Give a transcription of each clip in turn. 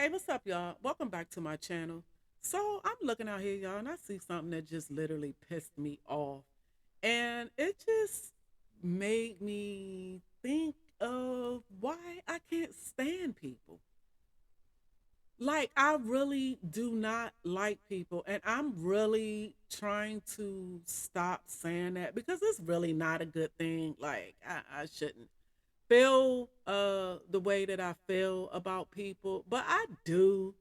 Hey, what's up, y'all? Welcome back to my channel. So I'm looking out here, y'all, and I see something that just literally pissed me off. And it just made me think of why I can't stand people. Like, I really do not like people, and I'm really trying to stop saying that because it's really not a good thing. Like, I shouldn't feel the way that I feel about people, but I do.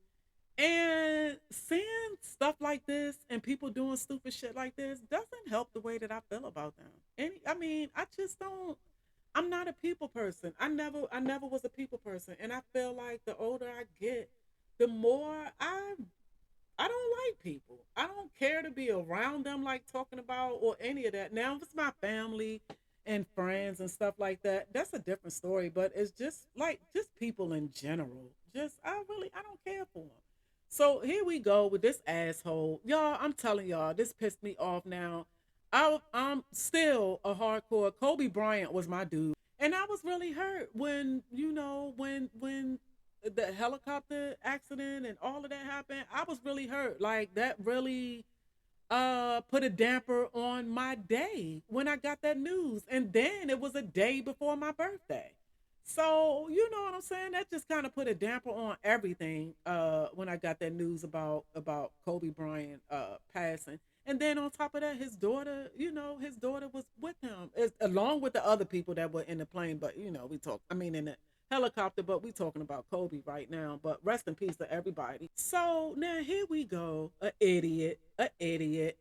And seeing stuff like this and people doing stupid shit like this doesn't help the way that I feel about them. I mean, I just don't. I'm not a people person. I never was a people person, and I feel like the older I get, the more I don't like people. I don't care to be around them, like talking about or any of that. Now, if it's my family and friends and stuff like that, that's a different story. But it's just like just people in general. I don't care for them. So here we go with this asshole, y'all. I'm telling y'all, this pissed me off. Now, I'm still a hardcore. Kobe Bryant was my dude, and I was really hurt when when the helicopter accident and all of that happened. I was really hurt. Like that really put a damper on my day when I got that news. And then it was a day before my birthday. So, you know what I'm saying? That just kind of put a damper on everything when I got that news about Kobe Bryant passing. And then on top of that, his daughter, his daughter was with him, along with the other people that were in the plane. But I mean, in the helicopter. But we talking about Kobe right now. But rest in peace to everybody. So now here we go, a idiot,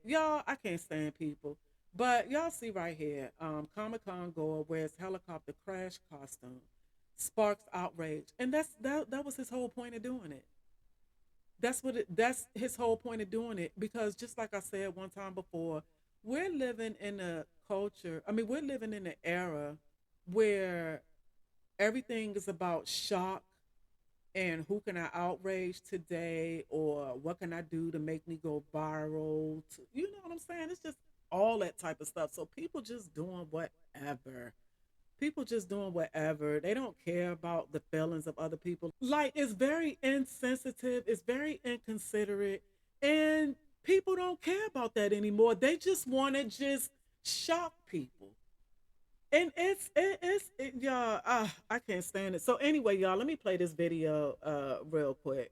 y'all. I can't stand people. But y'all see right here, Comic Con goer wears helicopter crash costume, sparks outrage, and that was his whole point of doing it. That's his whole point of doing it, because just like I said one time before, we're living in a culture. I mean, we're living in an era where everything is about shock and who can I outrage today, or what can I do to make me go viral. You know what I'm saying? It's just all that type of stuff. So people just doing whatever. People just doing whatever. They don't care about the feelings of other people. Like, it's very insensitive, it's very inconsiderate, and people don't care about that anymore. They just want to just shock people. And y'all, I can't stand it. So anyway, y'all, let me play this video real quick.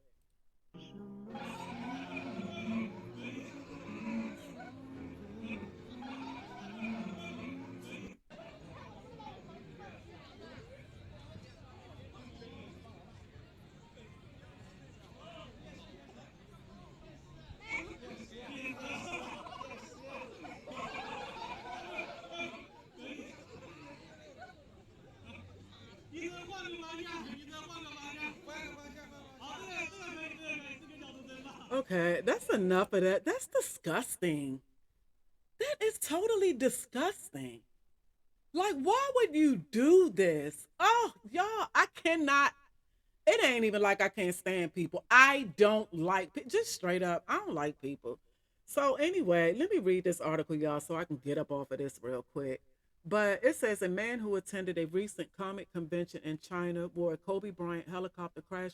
Okay, that's enough of that. That's disgusting. That is totally disgusting. Like, why would you do this? Oh, y'all, I cannot. It ain't even like I can't stand people. I don't like, just straight up, I don't like people. So, anyway, let me read this article, y'all, so I can get up off of this real quick. But it says a man who attended a recent comic convention in China wore a Kobe Bryant helicopter crash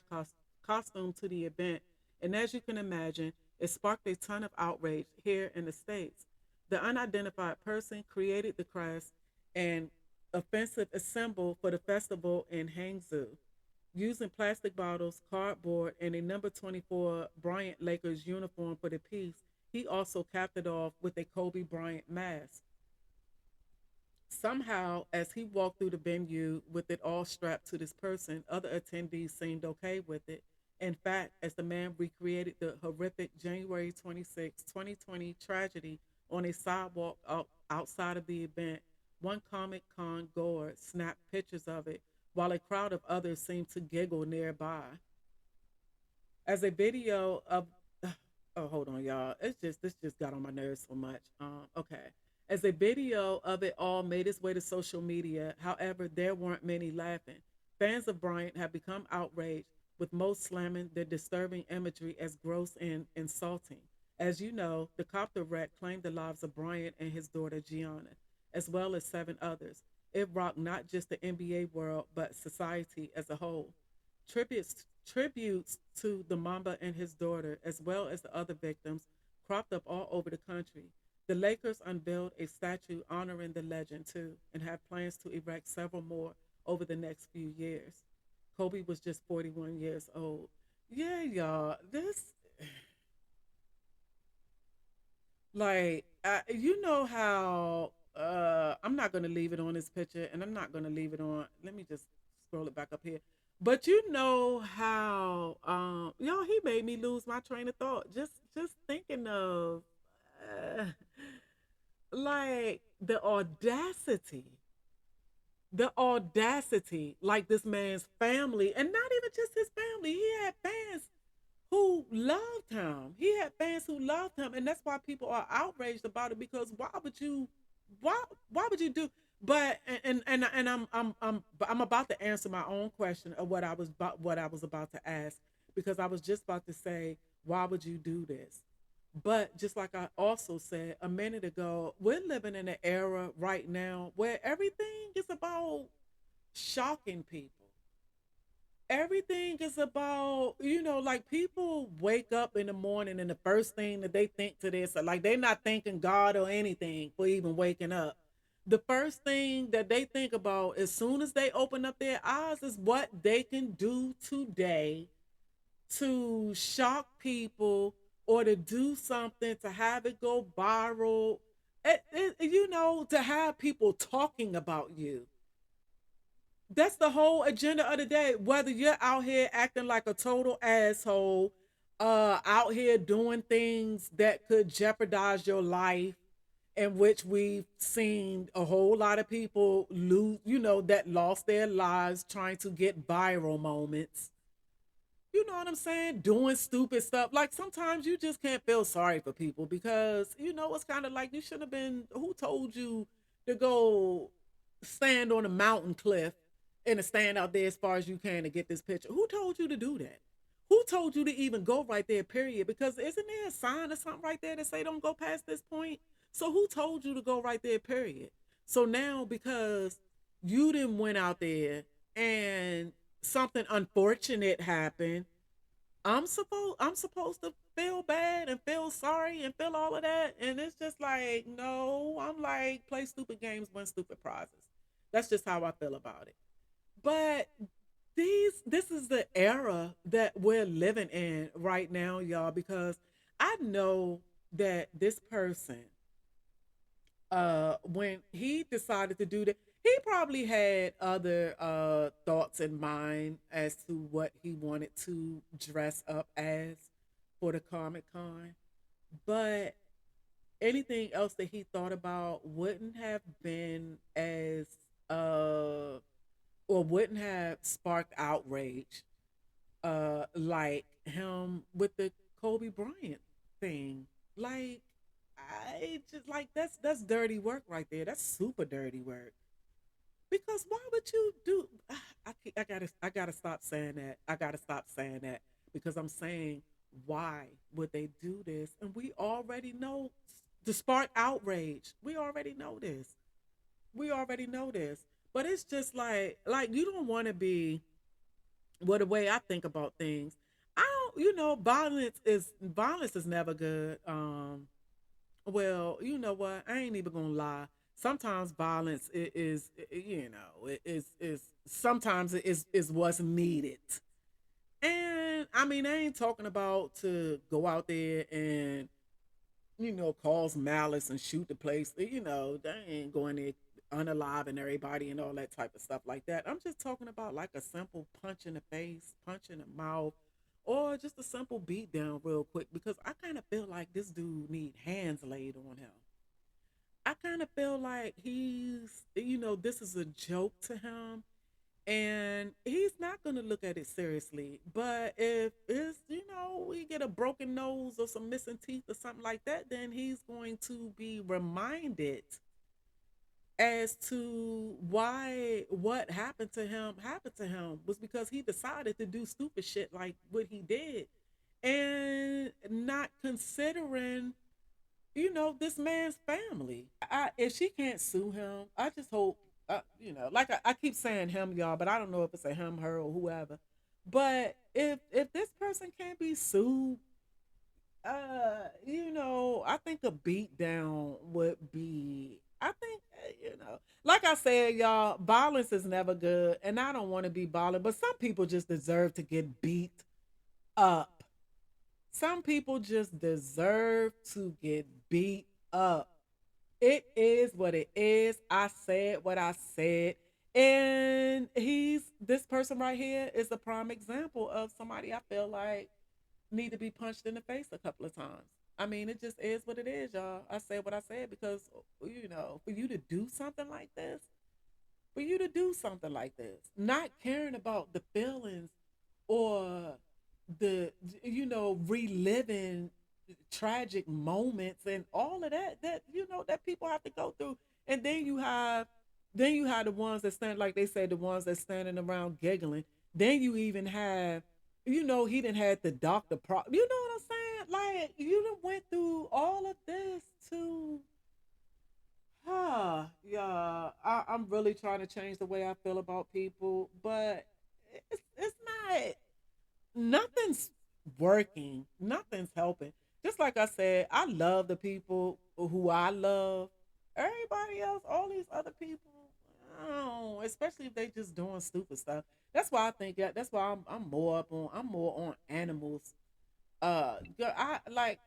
costume to the event. And as you can imagine, it sparked a ton of outrage here in the States. The unidentified person created the crest and offensive symbol for the festival in Hangzhou. Using plastic bottles, cardboard, and a number 24 Bryant Lakers uniform for the piece, he also capped it off with a Kobe Bryant mask. Somehow, as he walked through the venue with it all strapped to this person, other attendees seemed okay with it. In fact, as the man recreated the horrific January 26, 2020 tragedy on a sidewalk outside of the event, one Comic Con goer snapped pictures of it while a crowd of others seemed to giggle nearby. As a video of oh, hold on, y'all. This just got on my nerves so much. Okay. As a video of it all made its way to social media, however, there weren't many laughing. Fans of Bryant have become outraged, with most slamming the disturbing imagery as gross and insulting. As you know, the copter wreck claimed the lives of Bryant and his daughter Gianna, as well as seven others. It rocked not just the NBA world, but society as a whole. Tributes Tributes to the Mamba and his daughter, as well as the other victims, cropped up all over the country. The Lakers unveiled a statue honoring the legend too, and have plans to erect several more over the next few years. Kobe was just 41 years old. Yeah, y'all. This, like, you know how I'm not gonna leave it on this picture, and I'm not gonna leave it on. Let me just scroll it back up here. But you know how y'all, he made me lose my train of thought. Just thinking of uh, like the audacity, like this man's family, and not even just his family. He had fans who loved him. He had fans who loved him, and that's why people are outraged about it. Because why why would you do? But and I'm about to answer my own question of what I was about to ask, because I was just about to say, why would you do this? But just like I also said a minute ago, we're living in an era right now where everything is about shocking people. Everything is about, like, people wake up in the morning and the first thing that they think to this, like, they're not thanking God or anything for even waking up. The first thing that they think about as soon as they open up their eyes is what they can do today to shock people, or to do something to have it go viral. To have people talking about you. That's the whole agenda of the day. Whether you're out here acting like a total asshole, out here doing things that could jeopardize your life, in which we've seen a whole lot of people lose, that lost their lives trying to get viral moments. You know what I'm saying? Doing stupid stuff. Like, sometimes you just can't feel sorry for people, because it's kind of like, you should have been. Who told you to go stand on a mountain cliff and to stand out there as far as you can to get this picture? Who told you to do that? Who told you to even go right there? Period. Because isn't there a sign or something right there that say don't go past this point? So who told you to go right there? Period. So now, because you didn't went out there and something unfortunate happened, I'm supposed to feel bad and feel sorry and feel all of that, and it's just like, no. I'm like, play stupid games, win stupid prizes. That's just how I feel about it. But this is the era that we're living in right now, y'all, because I know that this person, when he decided to do that, he probably had other thoughts in mind as to what he wanted to dress up as for the Comic Con. But anything else that he thought about wouldn't have been as uh or wouldn't have sparked outrage, like him with the Kobe Bryant thing. Like, I just, like, that's dirty work right there. That's super dirty work. Because why would you do? I gotta stop saying that. I gotta stop saying that, because I'm saying, why would they do this? And we already know, to spark outrage. We already know this. We already know this. But it's just like you don't want to be. Well, the way I think about things, I don't. Violence is never good. Well, you know what? I ain't even gonna lie. Sometimes violence is sometimes it is what's needed. And I mean, I ain't talking about to go out there and cause malice and shoot the place. They ain't going there unaliving everybody and all that type of stuff like that. I'm just talking about like a simple punch in the face, punch in the mouth, or just a simple beat down real quick, because I kind of feel like this dude need hands laid on him. I kind of feel like this is a joke to him, and he's not going to look at it seriously. But if we get a broken nose or some missing teeth or something like that, then he's going to be reminded as to why what happened to him was because he decided to do stupid shit like what he did, and not considering this man's family. If she can't sue him, I just hope, like I keep saying him, y'all, but I don't know if it's a him, her, or whoever. But if this person can't be sued, I think a beat down would be. I think like I said, y'all, violence is never good, and I don't want to be violent, but some people just deserve to get beat up. Some people just deserve to get beat up. It is what it is. I said what I said. And this person right here is a prime example of somebody I feel like need to be punched in the face a couple of times. I mean, it just is what it is, y'all. I said what I said because, for you to do something like this, not caring about the feelings or the, reliving tragic moments and all of that people have to go through. And then you have the ones that stand, like they said, the ones that standing around giggling. Then you even have, he didn't had the doctor you know what I'm saying? Like, you done went through all of this to, yeah, I'm really trying to change the way I feel about people, but it's not, nothing's working, nothing's helping. Just like I said, I love the people who I love. Everybody else, all these other people, oh, especially if they just doing stupid stuff. That's why I think that's why I'm more on animals. Girl,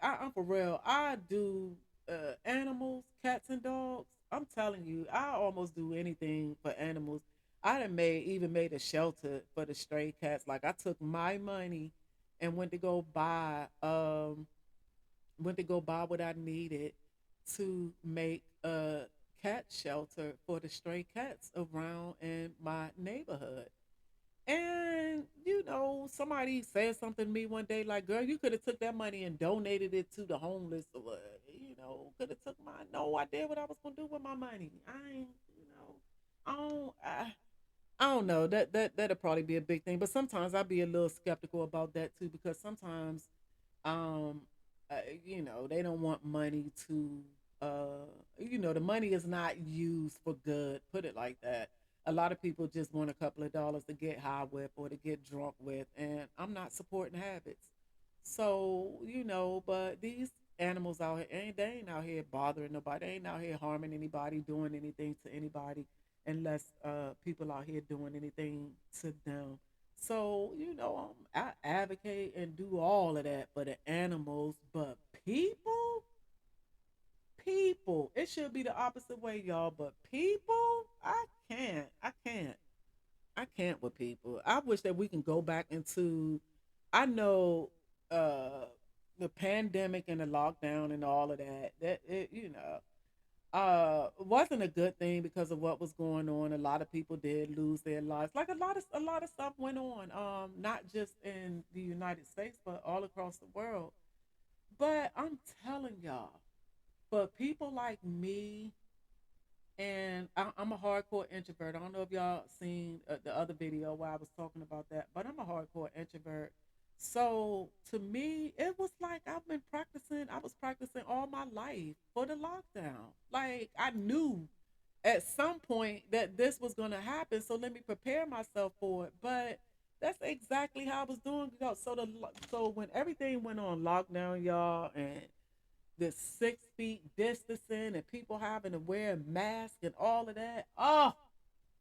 I'm for real. I do animals, cats and dogs. I'm telling you, I almost do anything for animals. I done made a shelter for the stray cats. Like, I took my money and went to go buy what I needed to make a cat shelter for the stray cats around in my neighborhood. And somebody said something to me one day, like, "Girl, you could have took that money and donated it to the homeless, or could have took my." No, I did what I was gonna do with my money. I ain't, I don't, I don't know. That'll probably be a big thing. But sometimes I'd be a little skeptical about that too, because sometimes, um, they don't want money to, the money is not used for good. Put it like that. A lot of people just want a couple of dollars to get high with or to get drunk with, and I'm not supporting habits. So, but these animals out here they ain't out here bothering nobody. They ain't out here harming anybody, doing anything to anybody, unless people out here doing anything to them. So, I advocate and do all of that for the animals, but people, it should be the opposite way, y'all. But people, I can't with people. I wish that we can go back into. I know uh the pandemic and the lockdown and all of that. That it, wasn't a good thing because of what was going on. A lot of people did lose their lives. Like, a lot of stuff went on. Not just in the United States, but all across the world. But I'm telling y'all, for people like me, and I'm a hardcore introvert. I don't know if y'all seen the other video where I was talking about that, but I'm a hardcore introvert. So to me, it was like I've been practicing. I was practicing all my life for the lockdown. Like, I knew at some point that this was going to happen, so let me prepare myself for it. But that's exactly how I was doing. So when everything went on lockdown, y'all, and the 6 feet distancing and people having to wear masks and all of that. Oh,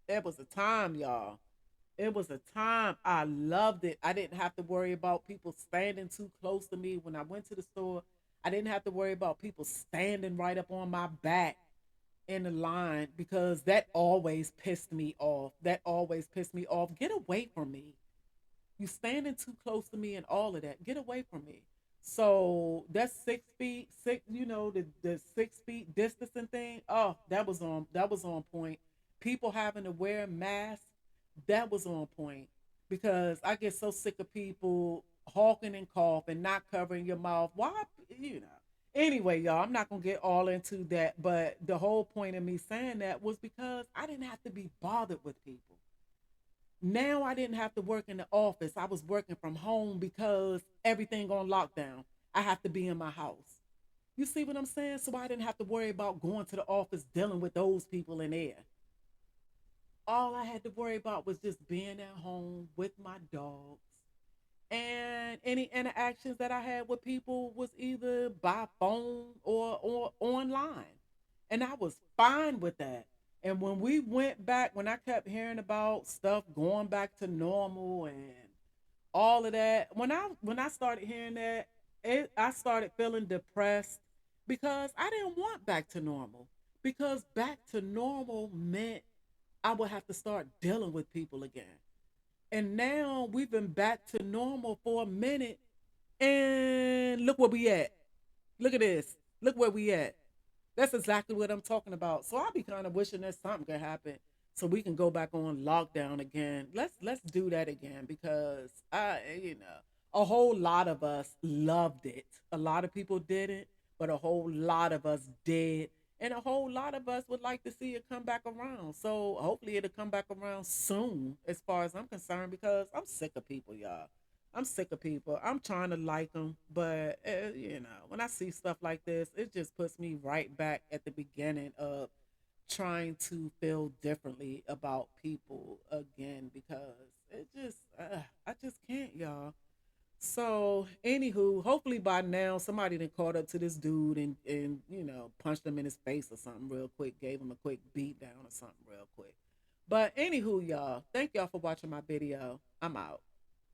it was a time, y'all. It was a time. I loved it. I didn't have to worry about people standing too close to me when I went to the store. I didn't have to worry about people standing right up on my back in the line, because that always pissed me off. That always pissed me off. Get away from me. You standing too close to me and all of that. Get away from me. So that's 6 feet, the 6 feet distancing thing. Oh, that was on point. People having to wear masks, that was on point. Because I get so sick of people hawking and coughing, not covering your mouth. Why, you know? Anyway, y'all, I'm not gonna get all into that, but the whole point of me saying that was because I didn't have to be bothered with people. Now I didn't have to work in the office. I was working from home because everything on lockdown. I have to be in my house. You see what I'm saying? So I didn't have to worry about going to the office dealing with those people in there. All I had to worry about was just being at home with my dogs And any interactions that I had with people was either by phone or online. And I was fine with that. And when we went back, when I kept hearing about stuff going back to normal and all of that, when I started hearing that, I started feeling depressed because I didn't want back to normal. Because back to normal meant I would have to start dealing with people again. And now we've been back to normal for a minute, and look where we at. Look at this. Look where we at. That's exactly what I'm talking about. So I'll be kind of wishing that something could happen so we can go back on lockdown again. Let's do that again because a whole lot of us loved it. A lot of people didn't, but a whole lot of us did. And a whole lot of us would like to see it come back around. So hopefully it'll come back around soon, as far as I'm concerned, because I'm sick of people, y'all. I'm sick of people. I'm trying to like them, but when I see stuff like this, it just puts me right back at the beginning of trying to feel differently about people again because I just can't, y'all. So, anywho, hopefully by now somebody done caught up to this dude and punched him in his face or something real quick, gave him a quick beat down or something real quick. But anywho, y'all, thank y'all for watching my video. I'm out.